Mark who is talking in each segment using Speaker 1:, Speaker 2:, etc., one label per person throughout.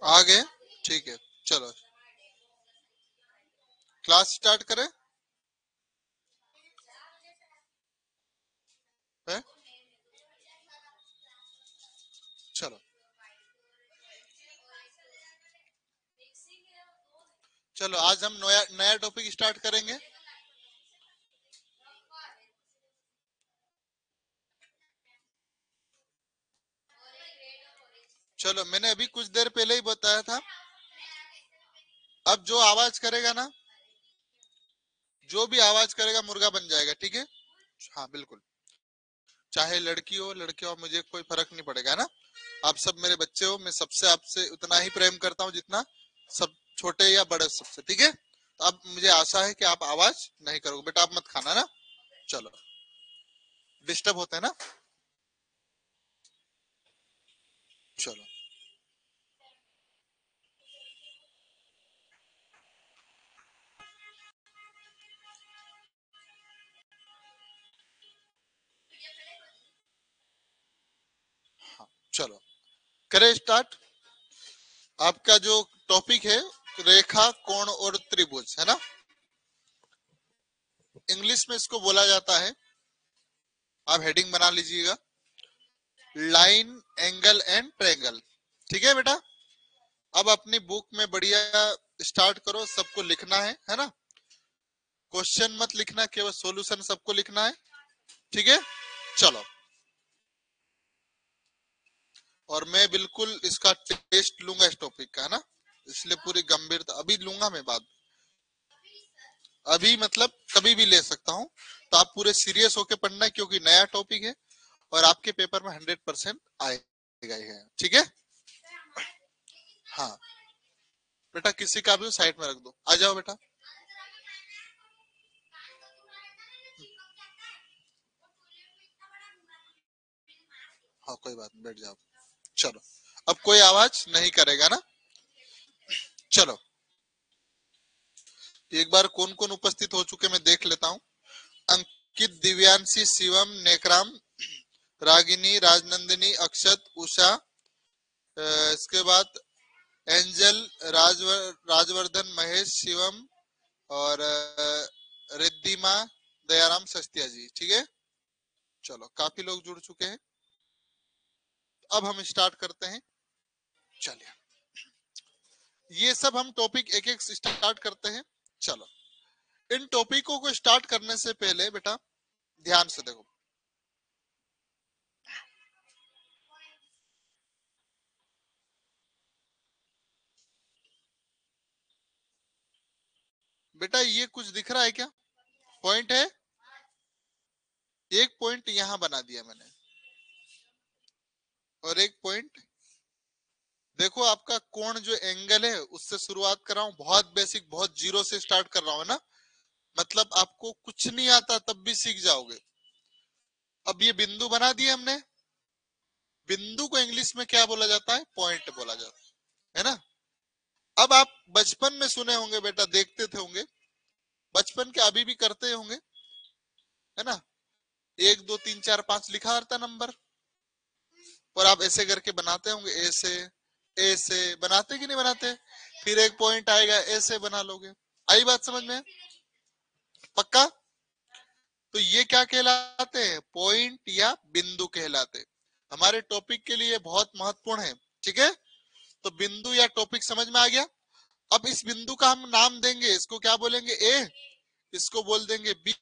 Speaker 1: आ गए? ठीक है, चलो क्लास स्टार्ट करें। है? चलो चलो आज हम नया नया टॉपिक स्टार्ट करेंगे। चलो मैंने अभी कुछ देर पहले ही बताया था, अब जो आवाज करेगा ना, जो भी आवाज करेगा मुर्गा बन जाएगा, ठीक है? हाँ बिल्कुल, चाहे लड़की हो लड़के हो, मुझे कोई फर्क नहीं पड़ेगा ना। आप सब मेरे बच्चे हो, मैं सबसे आपसे उतना ही प्रेम करता हूँ जितना सब छोटे या बड़े सबसे, ठीक है? तो अब मुझे आशा है कि आप आवाज नहीं करोगे। बेटा आप मत खाना ना, चलो डिस्टर्ब होते हैं ना। चलो चलो करें स्टार्ट। आपका जो टॉपिक है, रेखा कोण और त्रिभुज, है ना? इंग्लिश में इसको बोला जाता है, आप हेडिंग बना लीजिएगा, लाइन एंगल एंड ट्रायंगल। ठीक है बेटा? अब अपनी बुक में बढ़िया स्टार्ट करो, सबको लिखना है ना? क्वेश्चन मत लिखना, केवल सॉल्यूशन सबको लिखना है, ठीक है? चलो, और मैं बिल्कुल इसका टेस्ट लूंगा इस टॉपिक का, है ना? इसलिए पूरी गंभीरता अभी लूंगा मैं, बात अभी मतलब कभी भी ले सकता हूँ। तो आप पूरे सीरियस होके पढ़ना है, क्योंकि नया टॉपिक है और आपके पेपर में 100% आएगा ही है, ठीक है? हाँ बेटा, किसी का भी साइड में रख दो, आ जाओ बेटा। हाँ कोई बात नहीं, बैठ जाओ। चलो, अब कोई आवाज नहीं करेगा ना? चलो, एक बार कौन कौन उपस्थित हो चुके मैं देख लेता हूँ। अंकित, दिव्यांशी, शिवम, नेकराम, रागिनी, राजनंदिनी, अक्षत, उषा, इसके बाद एंजल, राजवर्धन, महेश, शिवम और रिद्धिमा, दयाराम, सस्तिया जी, ठीक है? चलो काफी लोग जुड़ चुके हैं, अब हम स्टार्ट करते हैं। चलिए, ये सब हम टॉपिक एक एक स्टार्ट करते हैं। चलो, इन टॉपिकों को स्टार्ट करने से पहले बेटा ध्यान से देखो। बेटा ये कुछ दिख रहा है क्या? पॉइंट है, एक पॉइंट यहां बना दिया मैंने, और एक पॉइंट देखो, आपका कोण जो एंगल है उससे शुरुआत कर रहा हूं, बहुत बेसिक, बहुत जीरो से स्टार्ट कर रहा हूं ना, मतलब आपको कुछ नहीं आता तब भी सीख जाओगे। अब ये बिंदु बना दिए हमने, बिंदु को इंग्लिश में क्या बोला जाता है? पॉइंट बोला जाता है ना? अब आप बचपन में सुने होंगे बेटा, देखते थे होंगे बचपन के, अभी भी करते होंगे, है ना? 1 2 3 4 5 लिखा रहता नंबर, और आप ऐसे करके बनाते होंगे, ऐसे ऐसे बनाते कि नहीं बनाते? फिर एक पॉइंट आएगा, ऐसे बना लोगे। आई बात समझ में? पक्का? तो ये क्या कहलाते हैं? पॉइंट या बिंदु कहलाते हैं। हमारे टॉपिक के लिए बहुत महत्वपूर्ण है, ठीक है? तो बिंदु या टॉपिक समझ में आ गया। अब इस बिंदु का हम नाम देंगे, इसको क्या बोलेंगे? ए, इसको बोल देंगे बी,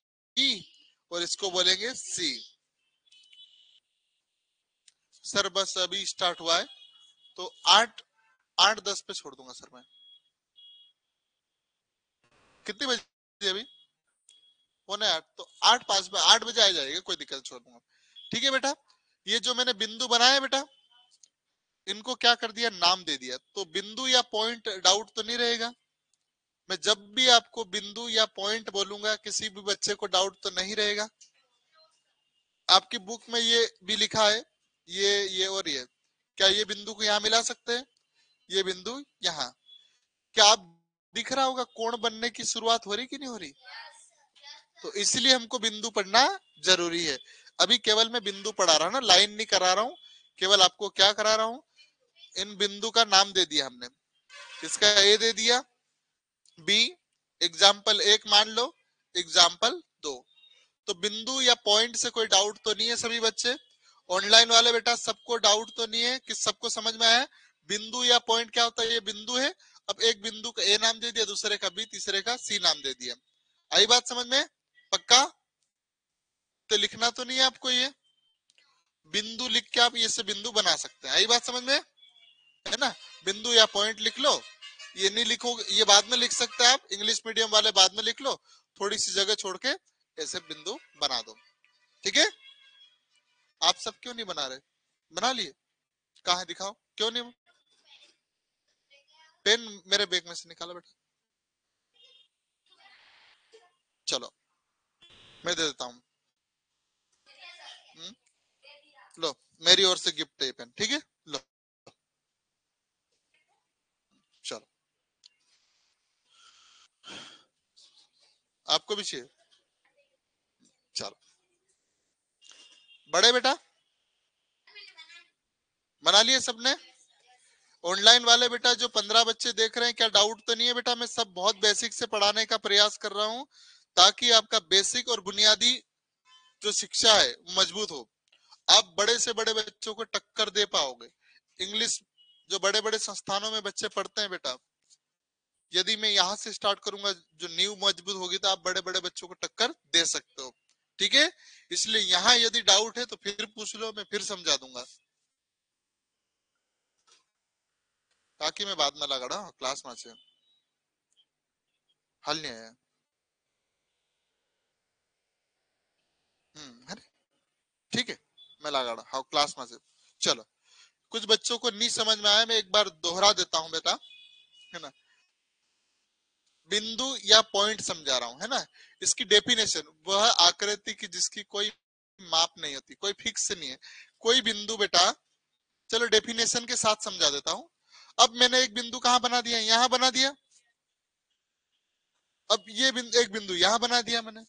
Speaker 1: और इसको बोलेंगे सी। सर बस अभी स्टार्ट हुआ है, तो 8 8 10 पे छोड़ दूंगा सर मैं। कितने बजे अभी? 7:45, तो 8 5 में 8 बजे आ जाएगा, कोई दिक्कत, छोड़ दूंगा। ठीक है बेटा, ये जो मैंने बिंदु बनाया बेटा, इनको क्या कर दिया? नाम दे दिया, तो बिंदु या पॉइंट डाउट तो नहीं रहेगा। मैं जब भी आपको बिंदु या पॉइंट बोलूंगा, किसी भी बच्चे को डाउट तो नहीं रहेगा। आपकी बुक में ये भी लिखा है, ये और ये, क्या ये बिंदु को यहाँ मिला सकते हैं? ये बिंदु यहाँ, क्या आप दिख रहा होगा कोण बनने की शुरुआत हो रही कि नहीं हो रही? तो इसलिए हमको बिंदु पढ़ना जरूरी है। अभी केवल मैं बिंदु पढ़ा रहा हूँ ना, लाइन नहीं करा रहा हूँ, केवल आपको क्या करा रहा हूँ? इन बिंदु का नाम दे दिया हमने, इसका ए दे दिया, बी एग्जाम्पल 1 मान लो, एग्जाम्पल 2। तो बिंदु या पॉइंट से कोई डाउट तो नहीं है सभी बच्चे? ऑनलाइन वाले बेटा सबको डाउट तो नहीं है कि सबको समझ में आया? बिंदु या पॉइंट क्या होता है? ये बिंदु है, अब एक बिंदु का ए नाम दे दिया, दूसरे का बी, तीसरे का सी नाम दे दिया। आई बात समझ में? पक्का? तो लिखना तो नहीं है आपको, ये बिंदु लिख के आप ये से बिंदु बना सकते हैं। आई बात समझ में? है ना? बिंदु या पॉइंट लिख लो, ये नहीं लिखोगे, ये बाद में लिख सकते हैं आप, इंग्लिश मीडियम वाले बाद में लिख लो, थोड़ी सी जगह छोड़ के ऐसे बिंदु बना दो। ठीक है? आप सब क्यों नहीं बना रहे? बना लिए? कहाँ है दिखाओ, क्यों नहीं? पेन मेरे बैग में से निकालो बेटा, चलो मैं दे देता हूँ। लो, मेरी ओर से गिफ्ट है पेन, ठीक है? लो चलो, आपको भी चाहिए? चलो, बड़े बेटा बना लिए सबने? ऑनलाइन वाले बेटा जो 15 बच्चे देख रहे हैं, क्या डाउट तो नहीं है बेटा? मैं सब बहुत बेसिक से पढ़ाने का प्रयास कर रहा हूँ ताकि आपका बेसिक और बुनियादी जो शिक्षा है मजबूत हो, आप बड़े से बड़े बच्चों को टक्कर दे पाओगे। इंग्लिश जो बड़े बड़े संस्थानों में बच्चे पढ़ते हैं बेटा, यदि मैं यहाँ से स्टार्ट करूंगा, जो नींव मजबूत होगी, तो आप बड़े बड़े बच्चों को टक्कर दे सकते हो। ठीक है? इसलिए यहाँ यदि डाउट है तो फिर पूछ लो, मैं फिर समझा दूंगा, ताकि मैं बाद में लगा रहा क्लास में से हल नहीं आया। है ना? ठीक है, मैं लगा रहा हाँ क्लास में से। चलो, कुछ बच्चों को नहीं समझ में आया, मैं एक बार दोहरा देता हूँ बेटा, है ना? बिंदु या पॉइंट समझा रहा हूँ, है ना? इसकी डेफिनेशन, वह आकृति की जिसकी कोई माप नहीं होती, कोई फिक्स नहीं है, कोई बिंदु बेटा। चलो डेफिनेशन के साथ समझा देता हूँ। अब मैंने एक बिंदु कहाँ बना दिया? यहाँ बना दिया। अब ये बिंदु, एक बिंदु यहाँ बना दिया मैंने,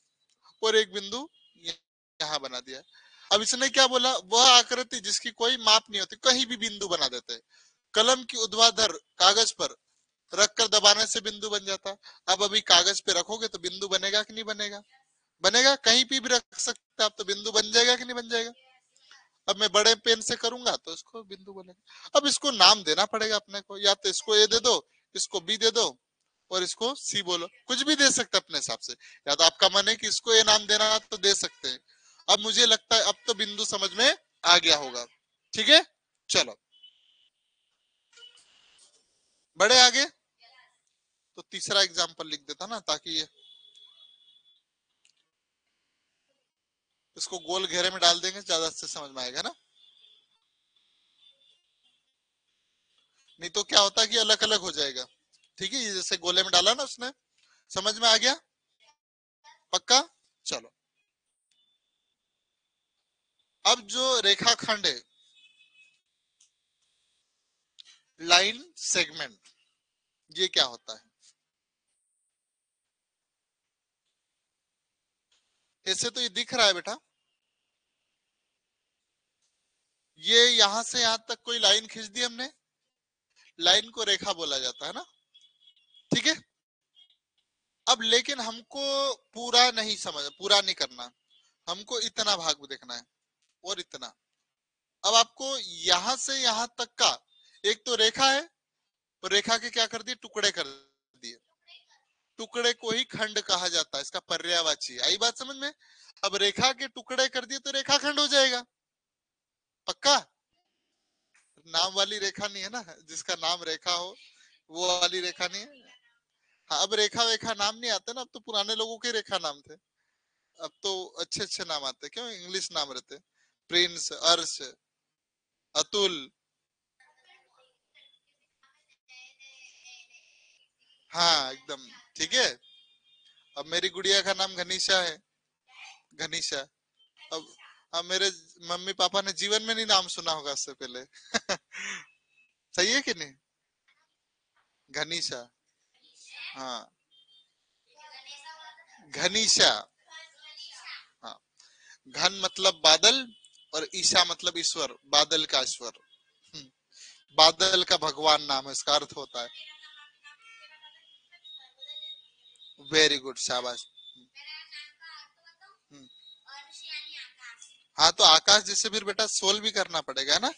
Speaker 1: और एक बिंदु यहाँ बना दिया। अब इसने क्या बोला? वह आकृति जिसकी कोई माप नहीं होती, कहीं भी बिंदु बना देते हैं। कलम की ऊर्ध्वाधर कागज पर रखकर दबाने से बिंदु बन जाता। अब अभी कागज पे रखोगे तो बिंदु बनेगा कि नहीं बनेगा? बनेगा। कहीं पे भी रख सकते आप तो बिंदु बन जाएगा कि नहीं बन जाएगा? अब मैं बड़े पेन से करूंगा तो इसको बिंदु बनेगा। अब इसको नाम देना पड़ेगा अपने को, या तो इसको ए दे दो, इसको बी दे दो, और इसको सी बोलो, कुछ भी दे सकते अपने हिसाब से। या तो आपका मन है कि इसको ए नाम देना तो दे सकते हैं। अब मुझे लगता है अब तो बिंदु समझ में आ गया होगा। ठीक है? चलो, बड़े आगे तो तीसरा एग्जाम्पल लिख देता ना, ताकि ये इसको गोल घेरे में डाल देंगे, ज्यादा से समझ में आएगा ना। नहीं तो क्या होता है कि अलग अलग हो जाएगा। ठीक है, ये जैसे गोले में डाला ना उसने, समझ में आ गया? पक्का? चलो, अब जो रेखाखंड है, लाइन सेगमेंट, ये क्या होता है? ऐसे तो ये दिख रहा है बेटा, ये यहां से यहां तक कोई लाइन खींच दी हमने, लाइन को रेखा बोला जाता है ना। ठीक है? अब लेकिन हमको पूरा नहीं समझ, पूरा नहीं करना, हमको इतना भाग देखना है और इतना। अब आपको यहां से यहां तक का एक तो रेखा है, और रेखा के क्या कर दिए? टुकड़े कर दिए। टुकड़े को ही खंड कहा जाता है, इसका पर्यायवाची। आई बात समझ में? अब रेखा के टुकड़े कर दिए तो रेखा खंड हो जाएगा। पक्का? नाम वाली रेखा नहीं है ना, जिसका नाम रेखा हो, वो वाली रेखा नहीं है। हाँ, अब रेखा वेखा नाम नहीं आते ना, अब तो पुराने लोगों के रेखा नाम थे। अब तो अच्छे अच्छे नाम आते, क्यों इंग्लिश नाम रहते, प्रिंस, अर्श, अतुल। हाँ एकदम ठीक है। अब मेरी गुड़िया का नाम घनीशा है, घनीशा। अब अब मेरे मम्मी पापा ने जीवन में नहीं नाम सुना होगा इससे पहले। सही है कि नहीं? घनीशा। हाँ, घनीशा। हाँ, घन मतलब बादल, और ईशा मतलब ईश्वर, बादल का ईश्वर। बादल का भगवान नाम है, इसका अर्थ होता है। वेरी गुड, शाबाश। हम्म, हाँ तो आकाश जिसे फिर बेटा सोल भी करना पड़ेगा है ना।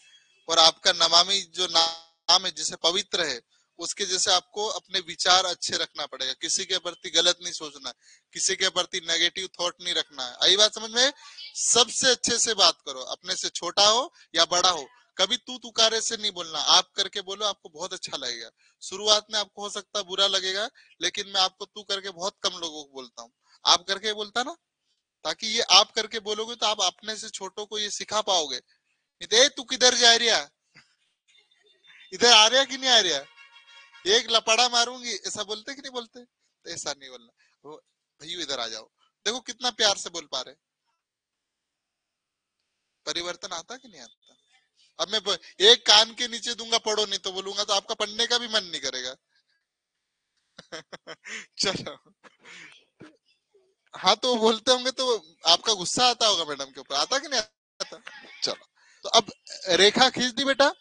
Speaker 1: और आपका नमामि जो नाम है जिसे पवित्र है, उसके जैसे आपको अपने विचार अच्छे रखना पड़ेगा, किसी के प्रति गलत नहीं सोचना, किसी के प्रति नेगेटिव थॉट नहीं रखना है। आई बात समझ में। सबसे अच्छे से बात करो, अपने से छोटा हो या बड़ा हो, कभी तू तुकारे से नहीं बोलना, आप करके बोलो, आपको बहुत अच्छा लगेगा। शुरुआत में आपको हो सकता है बुरा लगेगा, लेकिन मैं आपको तू करके बहुत कम लोगों को बोलता हूँ। आप करके बोलता ना, ताकि ये आप करके बोलोगे तो आप अपने से छोटों को ये सिखा पाओगे। नहीं तो, "ए, तू किधर जा रही है, इधर आ रहा कि नहीं आ रहा, एक लपड़ा मारूंगी", ऐसा बोलते कि नहीं बोलते। तो ऐसा नहीं बोलना, वो भैया इधर आ जाओ। देखो कितना प्यार से बोल पा रहे। परिवर्तन आता कि नहीं आता। अब मैं एक कान के नीचे दूंगा पढ़ो, नहीं तो बोलूंगा तो आपका पढ़ने का भी मन नहीं करेगा। चलो, हाँ तो बोलते होंगे तो आपका गुस्सा आता होगा मैडम के ऊपर, आता कि नहीं आता। चलो, तो अब रेखा खींच दी बेटा,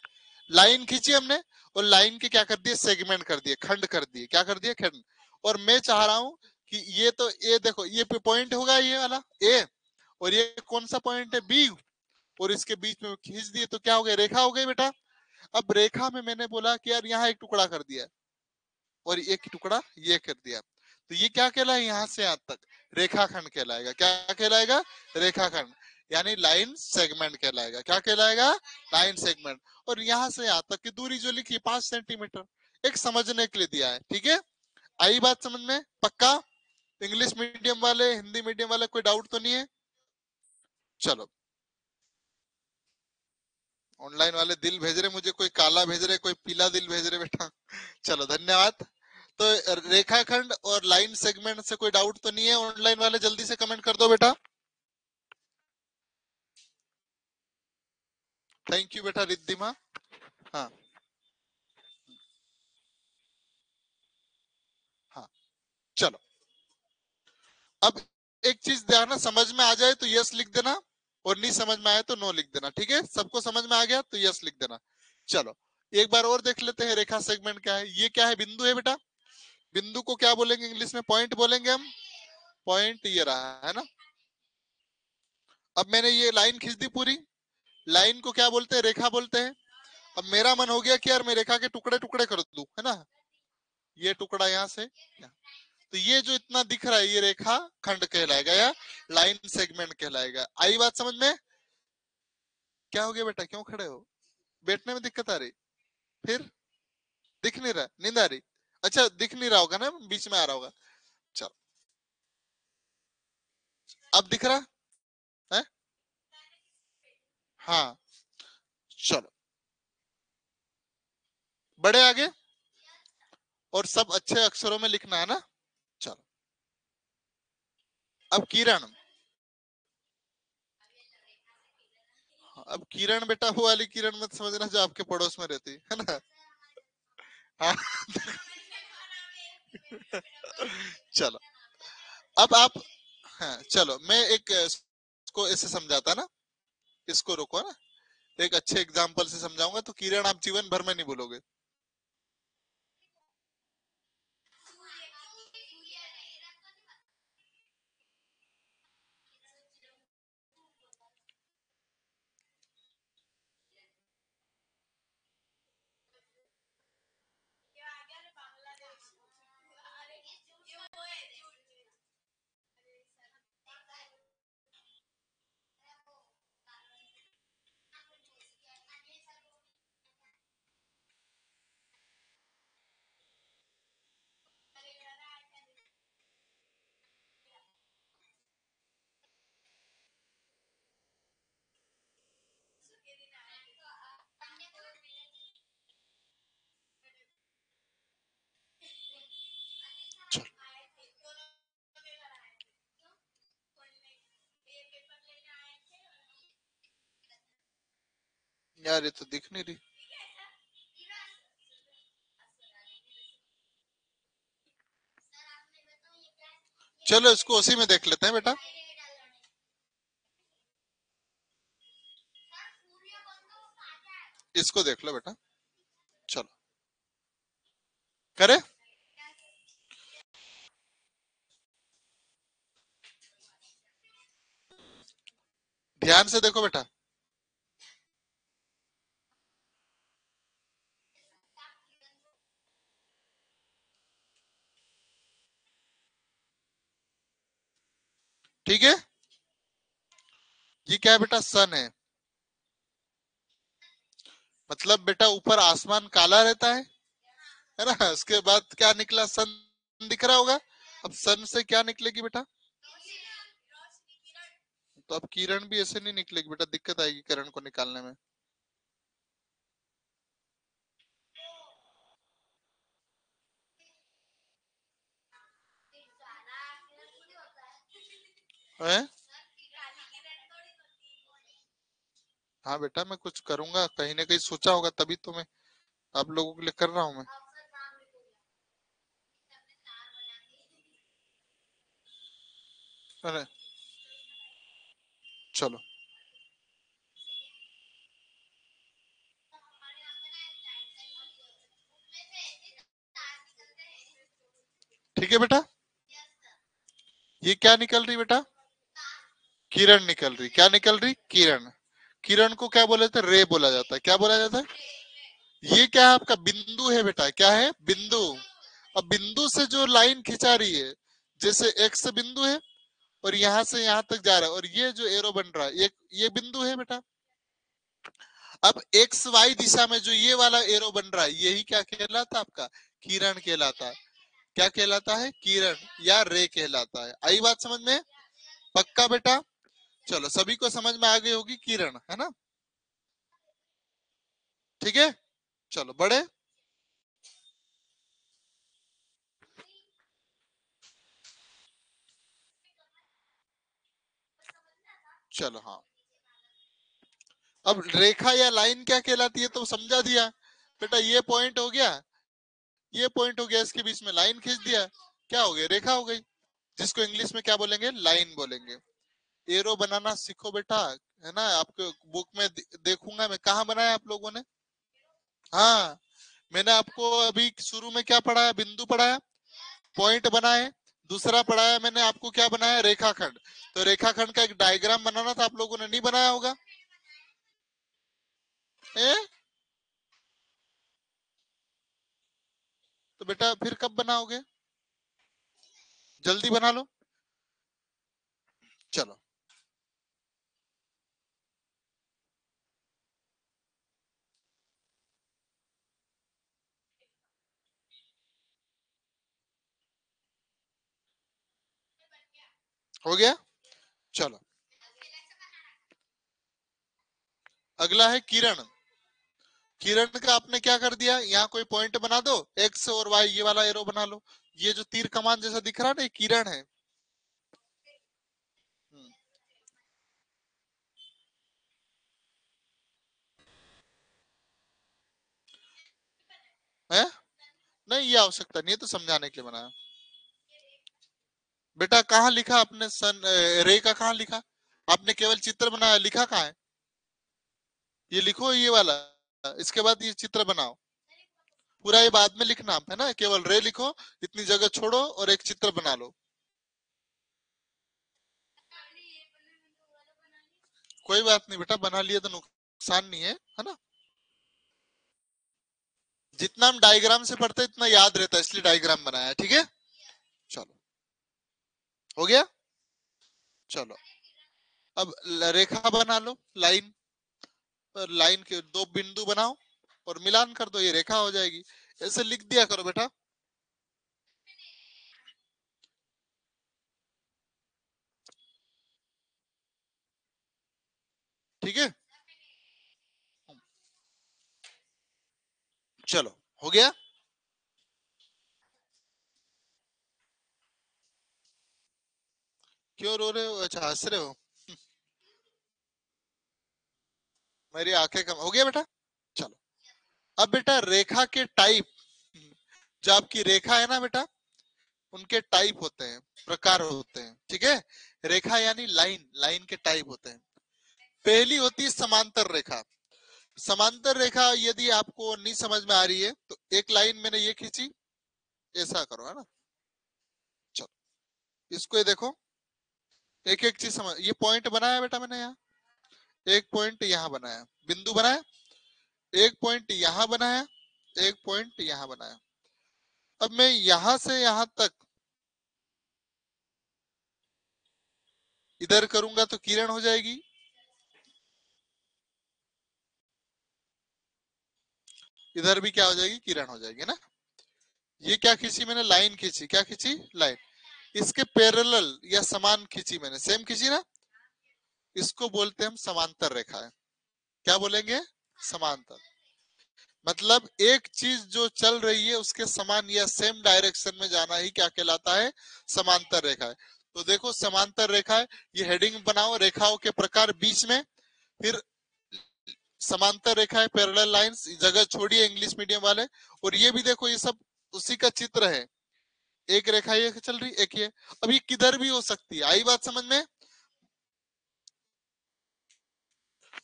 Speaker 1: लाइन खींची हमने, और लाइन के क्या कर दिए, सेगमेंट कर दिए, खंड कर दिए, क्या कर दिए, खंड। और मैं चाह रहा हूं कि ये तो ए देखो, ये पॉइंट होगा ये वाला ए, और ये कौन सा पॉइंट है, बी, और इसके बीच में खींच दिए तो क्या हो गया, रेखा हो गई बेटा। अब रेखा में मैंने बोला कि यार यहाँ एक टुकड़ा कर दिया, और एक टुकड़ा ये कर दिया, तो ये क्या कहलाएगा, यहाँ से यहाँ तक रेखाखंड कहलाएगा। क्या कहलाएगा, रेखाखंड, यानी लाइन सेगमेंट कहलाएगा। क्या कहलाएगा, लाइन सेगमेंट। और यहाँ से यहाँ तक की दूरी जो लिखी 5 सेंटीमीटर, एक समझने के लिए दिया है, ठीक है। आई बात समझ में, पक्का। इंग्लिश मीडियम वाले, हिंदी मीडियम वाले, कोई डाउट तो नहीं है। चलो, ऑनलाइन वाले दिल भेज रहे मुझे, कोई काला भेज रहे, कोई पीला दिल भेज रहे बेटा। चलो, धन्यवाद। तो रेखाखंड और लाइन सेगमेंट से कोई डाउट तो नहीं है, ऑनलाइन वाले जल्दी से कमेंट कर दो बेटा। थैंक यू बेटा रिद्धिमा। हाँ हाँ, चलो। अब एक चीज ध्यान, समझ में आ जाए तो यस लिख देना, और नहीं समझ में आए तो नो लिख देना, ठीक है। सबको समझ में आ गया तो यस लिख देना। चलो, एक बार और देख लेते हैं रेखा सेगमेंट क्या है। ये क्या है, बिंदु है बेटा। बिंदु को क्या बोलेंगे इंग्लिश में, पॉइंट बोलेंगे हम। पॉइंट ये रहा है ना। अब मैंने ये लाइन खींच दी पूरी, लाइन को क्या बोलते हैं, रेखा बोलते हैं। अब मेरा मन हो गया कि यार मैं रेखा के टुकड़े टुकड़े कर दूं, है ना। ये टुकड़ा यहाँ से यहाँ। तो ये जो इतना दिख रहा है, ये रेखा खंड कहलाएगा या लाइन सेगमेंट कहलाएगा। आई बात समझ में। क्या हो गया बेटा, क्यों खड़े हो, बैठने में दिक्कत आ रही, फिर दिख नहीं रहा, नींद आ रही। अच्छा, दिख नहीं रहा होगा ना, बीच में आ रहा होगा। चलो, अब दिख रहा है। हाँ, चलो, बड़े आगे, और सब अच्छे अक्षरों में लिखना है ना। चलो, अब किरण। अब किरण बेटा वो वाली किरण मत समझना जो आपके पड़ोस में रहती है ना। हाँ। चलो, अब आप, हाँ चलो, मैं एक इसको ऐसे समझाता ना, इसको रोको ना, एक अच्छे एग्जाम्पल से समझाऊंगा तो किरण आप जीवन भर में नहीं भूलोगे। चलो, यार ये तो दिख नहीं रही। चलो, इसको उसी में देख लेते हैं बेटा। इसको देख लो बेटा, करे? ध्यान से देखो बेटा। ठीक है, ये क्या है बेटा? सन है। मतलब बेटा ऊपर आसमान काला रहता है ना? उसके बाद क्या निकला? सन दिख रहा होगा। अब सन से क्या निकलेगी बेटा? तो अब किरण भी ऐसे नहीं निकलेगी बेटा, दिक्कत आएगी किरण को निकालने में। है? हाँ बेटा, मैं कुछ करूंगा, कहीं ना कहीं सोचा होगा, तभी तो मैं आप लोगों के लिए कर रहा हूँ मैं। अरे चलो। ठीक है बेटा, ये क्या निकल रही बेटा? किरण निकल रही। क्या निकल रही? किरण। किरण को क्या बोला जाता है? रे बोला जाता है। क्या बोला जाता है? ये क्या है? आपका बिंदु है बेटा। क्या है? बिंदु। अब बिंदु से जो लाइन खिंचा रही है, जैसे एक्स बिंदु है और यहाँ से यहाँ तक जा रहा है, और ये जो एरो बन रहा है, ये बिंदु है बेटा। अब एक्स वाई दिशा में जो ये वाला एरो बन रहा है, यही क्या कहलाता है? आपका किरण कहलाता है। क्या कहलाता है? किरण या रे कहलाता है। आई बात समझ में? पक्का बेटा? चलो, सभी को समझ में आ गई होगी किरण, है ना? ठीक है, चलो बड़े। चलो हाँ, अब रेखा या लाइन क्या कहलाती है तो समझा दिया बेटा। ये पॉइंट हो गया, ये पॉइंट हो गया, इसके बीच में लाइन खींच दिया, क्या हो गया? रेखा हो गई, जिसको इंग्लिश में क्या बोलेंगे? लाइन बोलेंगे। एरो बनाना सीखो बेटा, है ना? आपके बुक में देखूंगा मैं, कहाँ बनाया आप लोगों ने? हाँ, मैंने आपको अभी शुरू में क्या पढ़ाया? बिंदु पढ़ाया, पॉइंट बनाए। दूसरा पढ़ाया मैंने आपको, क्या बनाया? रेखाखंड। तो रेखाखंड का एक डायग्राम बनाना था, आप लोगों ने नहीं बनाया होगा? ए? तो बेटा फिर कब बनाओगे? जल्दी बना लो। चलो, हो गया। चलो, अगला है किरण। किरण का आपने क्या कर दिया? यहाँ कोई पॉइंट बना दो, एक्स और वाई, ये वाला एरो बना लो। ये जो तीर कमान जैसा दिख रहा है ना, ये किरण है। हम्म, है? नहीं, ये आवश्यकता नहीं है, तो समझाने के लिए बनाया। बेटा कहाँ लिखा आपने सन रे का? कहाँ लिखा? आपने केवल चित्र बनाया, लिखा कहाँ है? ये लिखो, ये वाला। इसके बाद ये चित्र बनाओ। पूरा ये बाद में लिखना, है ना? केवल रे लिखो, इतनी जगह छोड़ो और एक चित्र बना लो। कोई बात नहीं बेटा, बना लिया तो नुकसान नहीं है ना? जितना हम डायग्राम से पढ़ते हैं इतना याद रहता है, इसलिए डायग्राम बनाया है। ठीक है, चलो, हो गया। चलो, अब रेखा बना लो, लाइन। लाइन के दो बिंदु बनाओ और मिलान कर दो, ये रेखा हो जाएगी। ऐसे लिख दिया करो बेटा। ठीक है, चलो, हो गया। क्यों रो रहे हो? अच्छा, हंस रहे हो? मेरी आंखें कम हो गया बेटा। चलो, अब बेटा रेखा के टाइप। जो आपकी रेखा है ना बेटा, उनके टाइप होते हैं, प्रकार होते हैं। ठीक है, रेखा यानी लाइन, लाइन के टाइप होते हैं। पहली होती है समांतर रेखा। समांतर रेखा यदि आपको नहीं समझ में आ रही है, तो एक लाइन मैंने ये खींची, ऐसा करो, है ना। चलो, इसको ये देखो, एक एक चीज समझ, ये पॉइंट बनाया बेटा मैंने यहाँ, एक पॉइंट यहाँ बनाया, बिंदु बनाया, एक पॉइंट यहाँ बनाया, एक पॉइंट यहाँ बनाया। अब मैं यहां से यहां तक इधर करूंगा तो किरण हो जाएगी, इधर भी क्या हो जाएगी, किरण हो जाएगी ना। ये क्या खींची मैंने, लाइन खींची, क्या खींची, लाइन। इसके पैरेलल या समान खींची मैंने, सेम खींची ना, इसको बोलते हैं हम समांतर रेखा है। क्या बोलेंगे, समांतर। मतलब एक चीज जो चल रही है उसके समान या सेम डायरेक्शन में जाना ही क्या कहलाता है, समांतर रेखा है। तो देखो समांतर रेखा है, ये हेडिंग बनाओ, रेखाओं के प्रकार बीच में, फिर समांतर रेखा है, पैरेलल लाइंस, जगह छोड़िए इंग्लिश मीडियम वाले। और ये भी देखो, ये सब उसी का चित्र है, एक रेखा ये चल रही, एक ये। अब ये किधर भी हो सकती है, आई बात समझ में।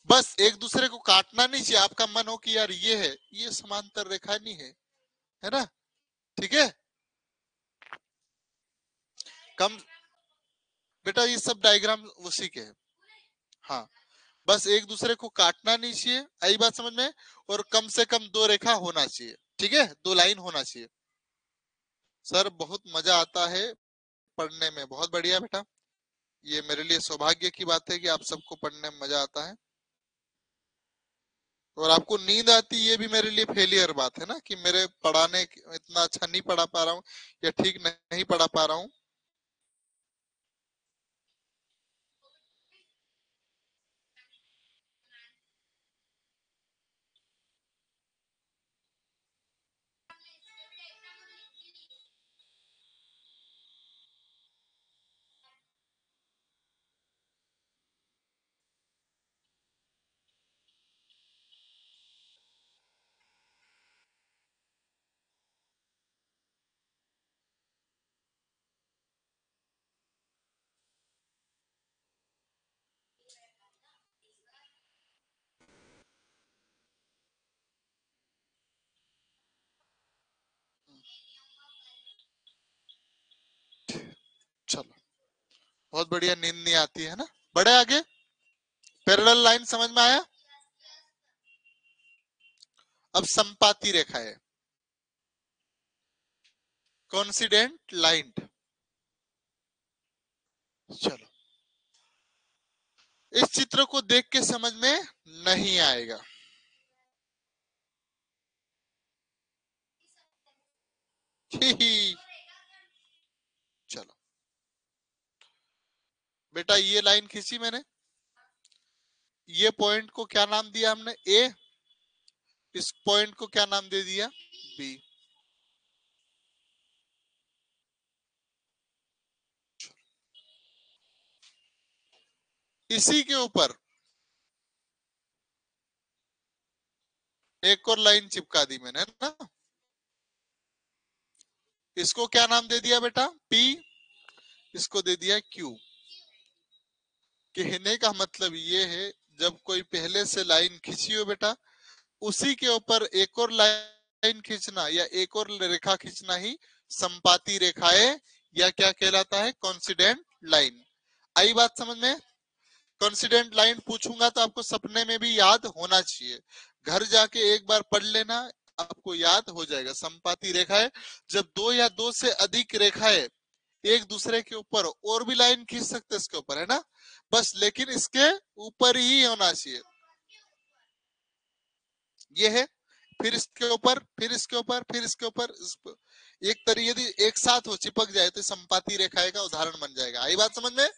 Speaker 1: बस एक दूसरे को काटना नहीं चाहिए, आपका मन हो कि यार ये है, ये समांतर रेखा नहीं है, है ना, ठीक है। कम, बेटा ये सब डायग्राम उसी के हैं, हाँ। बस एक दूसरे को काटना नहीं चाहिए, आई बात समझ में। और कम से कम दो रेखा होना चाहिए, ठीक है, दो लाइन होना चाहिए। सर बहुत मजा आता है पढ़ने में, बहुत बढ़िया बेटा। ये मेरे लिए सौभाग्य की बात है कि आप सबको पढ़ने में मजा आता है, और आपको नींद आती, ये भी मेरे लिए फेलियर बात है ना, कि मेरे पढ़ाने इतना अच्छा नहीं पढ़ा पा रहा हूँ, या ठीक नहीं पढ़ा पा रहा हूँ। चलो, बहुत बढ़िया, नींद नहीं आती है ना। बड़े आगे, पैरेलल लाइन समझ में आया। अब संपाती रेखा है, कॉन्सिडेंट लाइन। चलो, इस चित्र को देख के समझ में नहीं आएगा। ही ही। चलो बेटा, ये लाइन खींची मैंने, ये पॉइंट को क्या नाम दिया हमने, ए। इस पॉइंट को क्या नाम दे दिया, बी। इसी के ऊपर एक और लाइन चिपका दी मैंने ना, इसको क्या नाम दे दिया बेटा, पी। इसको दे दिया क्यू। कहने का मतलब ये है, जब कोई पहले से लाइन खींची हो बेटा, उसी के ऊपर एक और लाइन खींचना या एक और रेखा खींचना ही संपाती रेखा है, या क्या कहलाता है, कॉन्सिडेंट लाइन। आई बात समझ में। कॉन्सिडेंट लाइन पूछूंगा तो आपको सपने में भी याद होना चाहिए, घर जाके एक बार पढ़ लेना, आपको याद हो जाएगा। संपाती रेखा है जब दो या दो से अधिक रेखाएं एक दूसरे के ऊपर, और भी लाइन खींच सकते इसके ऊपर, है ना, बस, लेकिन इसके ऊपर ही होना चाहिए, ये है। फिर इसके ऊपर, फिर इसके ऊपर, फिर इसके ऊपर, एक तरीके यदि एक साथ हो, चिपक जाए, तो संपाती रेखाएं का उदाहरण बन जाएगा। आई बात समझ में।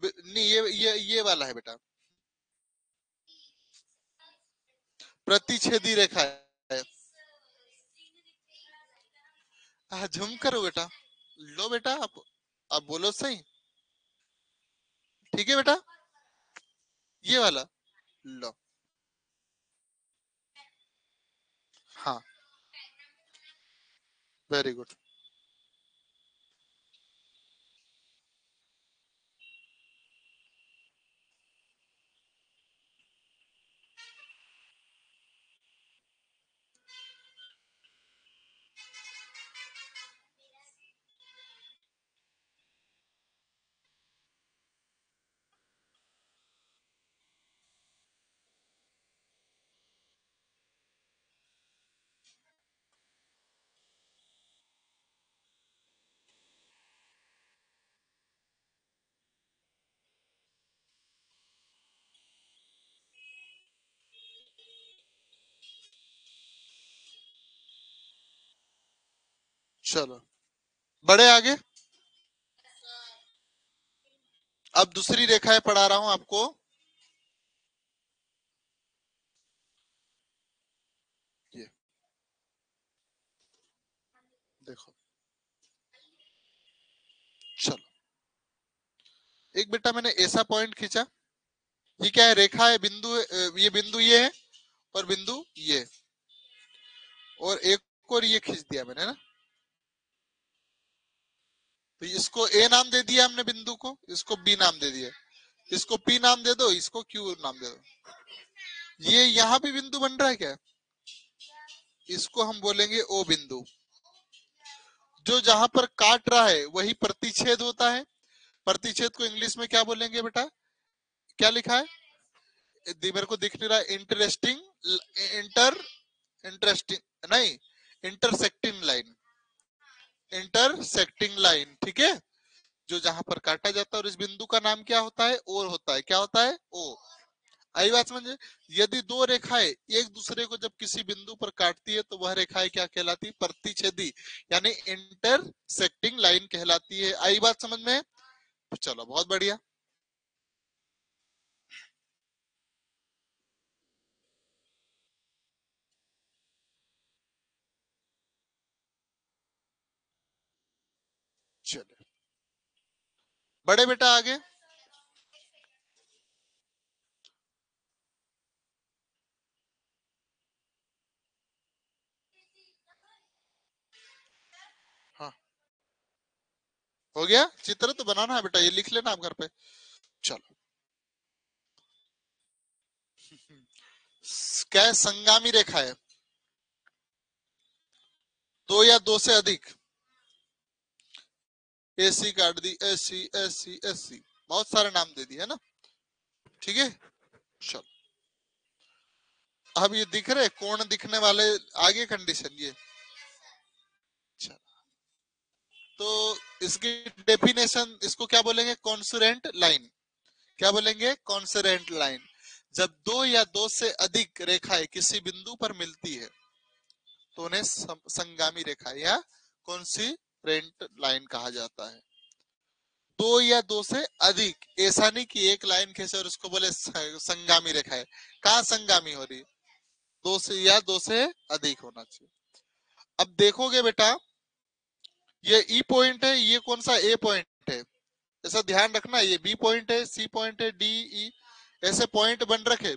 Speaker 1: नहीं, ये वाला है बेटा, प्रतिच्छेदी रेखा है। झुम करो बेटा, लो बेटा, आप बोलो सही, ठीक है बेटा, ये वाला लो। हाँ, वेरी गुड। चलो बड़े आगे। अब दूसरी रेखाएं पढ़ा रहा हूं आपको। ये देखो, चलो एक बेटा मैंने ऐसा पॉइंट खींचा, ये क्या है, रेखा है, बिंदु है, ये बिंदु ये है और बिंदु ये, और एक और ये खींच दिया मैंने ना, तो इसको ए नाम दे दिया हमने बिंदु को, इसको बी नाम दे दिया, इसको पी नाम दे दो, इसको क्यू नाम दे दो। ये यहाँ भी बिंदु बन रहा है क्या, इसको हम बोलेंगे ओ बिंदु। जो जहां पर काट रहा है वही प्रतिच्छेद होता है। प्रतिच्छेद को इंग्लिश में क्या बोलेंगे बेटा, क्या लिखा है, मेरे को दिख नहीं रहा, इंटरेस्टिंग, इंटर, इंटरेस्टिंग नहीं, इंटरसेक्टिंग लाइन, इंटरसेक्टिंग लाइन, ठीक है। जो जहां पर काटा जाता है, और इस बिंदु का नाम क्या होता है, ओ होता है, क्या होता है, ओ। आई बात समझे। यदि दो रेखाएं एक दूसरे को जब किसी बिंदु पर काटती है तो वह रेखाएं क्या कहलाती है, प्रतिच्छेदी, यानी इंटरसेक्टिंग लाइन कहलाती है। आई बात समझ में। चलो बहुत बढ़िया। चलो बड़े बेटा आगे। हाँ हो गया, चित्र तो बनाना है बेटा, ये लिख लेना आप घर पे। चलो क्या है, संगामी रेखा है, दो या दो से अधिक, एसी काट दी, एसी एसी एसी, बहुत सारे नाम दे दिए है ना, ठीक है। चलो अब ये दिख रहे कोण दिखने वाले, आगे कंडीशन ये। चलो तो इसकी डेफिनेशन, इसको क्या बोलेंगे, कॉन्सोनेंट लाइन। क्या बोलेंगे, कॉन्सोनेंट लाइन। जब दो या दो से अधिक रेखाएं किसी बिंदु पर मिलती है तो उन्हें संगामी रेखा या कॉन्सिरेंट लाइन कहा जाता है। दो या दो से अधिक, ऐसा नहीं कि एक लाइन खींचे और उसको बोले संगामी रेखा है, कहाँ संगामी हो रही, दो से या दो से अधिक होना चाहिए। अब देखोगे बेटा, ये ई पॉइंट है, ये कौन सा ए पॉइंट है, ऐसा ध्यान रखना, ये बी पॉइंट है, सी पॉइंट है, डी ई, ऐसे पॉइंट बन रखे।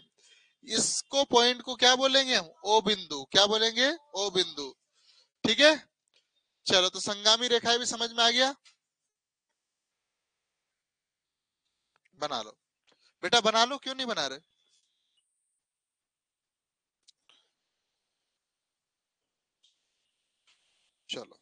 Speaker 1: इसको पॉइंट को क्या बोलेंगे हम, ओ बिंदु, क्या बोलेंगे, ओ बिंदु, ठीक है। चलो तो संगामी रेखाएं भी समझ में आ गया, बना लो बेटा, बना लो, क्यों नहीं बना रहे। चलो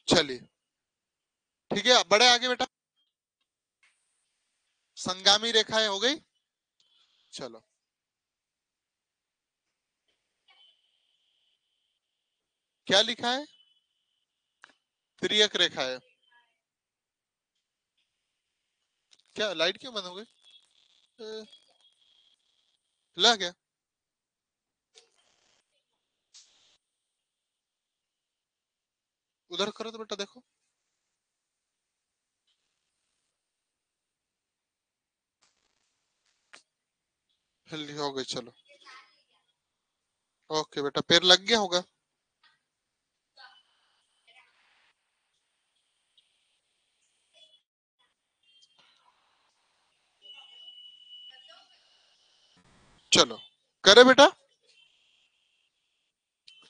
Speaker 1: चलिए, ठीक है, बड़े आगे बेटा, संगामी रेखाएं हो गई। चलो क्या लिखा है, त्रियक रेखा है। क्या लाइट क्यों बंद हो गई, हिला क्या, उधर करो तो बेटा, देखो हिल हो गई। चलो ओके बेटा, पैर लग गया होगा। चलो करे बेटा।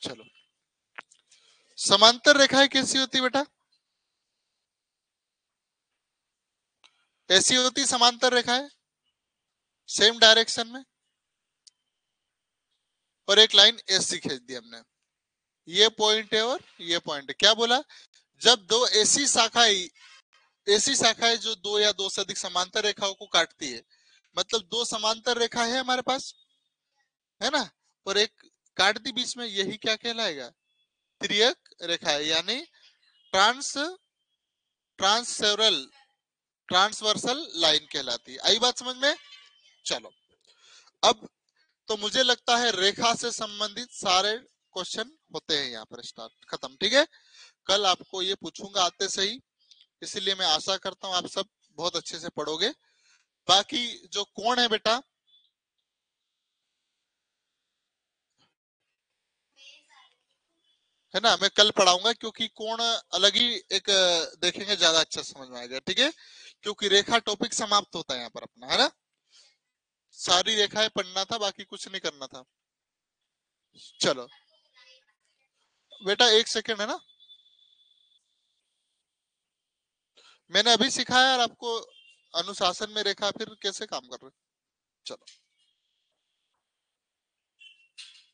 Speaker 1: चलो समांतर रेखाएं कैसी होती बेटा, ऐसी होती समांतर रेखाएं, सेम डायरेक्शन में, और एक लाइन ऐसी खींच दी हमने। ये पॉइंट है और ये पॉइंट है। क्या बोला? जब दो ऐसी शाखाएं जो दो या दो से अधिक समांतर रेखाओं को काटती है, मतलब दो समांतर रेखा है हमारे पास, है ना, और एक काट दी बीच में, यही क्या कहलाएगा? त्रियक रेखा है, यानी ट्रांस ट्रांससेवरल ट्रांसवर्सल लाइन कहलाती है। आई बात समझ में? चलो, अब तो मुझे लगता है रेखा से संबंधित सारे क्वेश्चन होते हैं यहाँ पर स्टार्ट खत्म। ठीक है, कल आपको ये पूछूंगा आते सही, इसलिए मैं आशा करता हूँ आप सब बहुत अच्छे से पढ़ोगे। बाकी जो कोण है बेटा, है ना, मैं कल पढ़ाऊंगा, क्योंकि कोण अलग ही एक देखेंगे, ज्यादा अच्छा समझ में आएगा। ठीक है, क्योंकि रेखा टॉपिक समाप्त होता है यहाँ पर अपना, है ना, सारी रेखाएं पढ़ना था, बाकी कुछ नहीं करना था। चलो बेटा, एक सेकंड, है ना, मैंने अभी सिखाया और आपको अनुशासन में रेखा फिर कैसे काम कर रहे हो। चलो।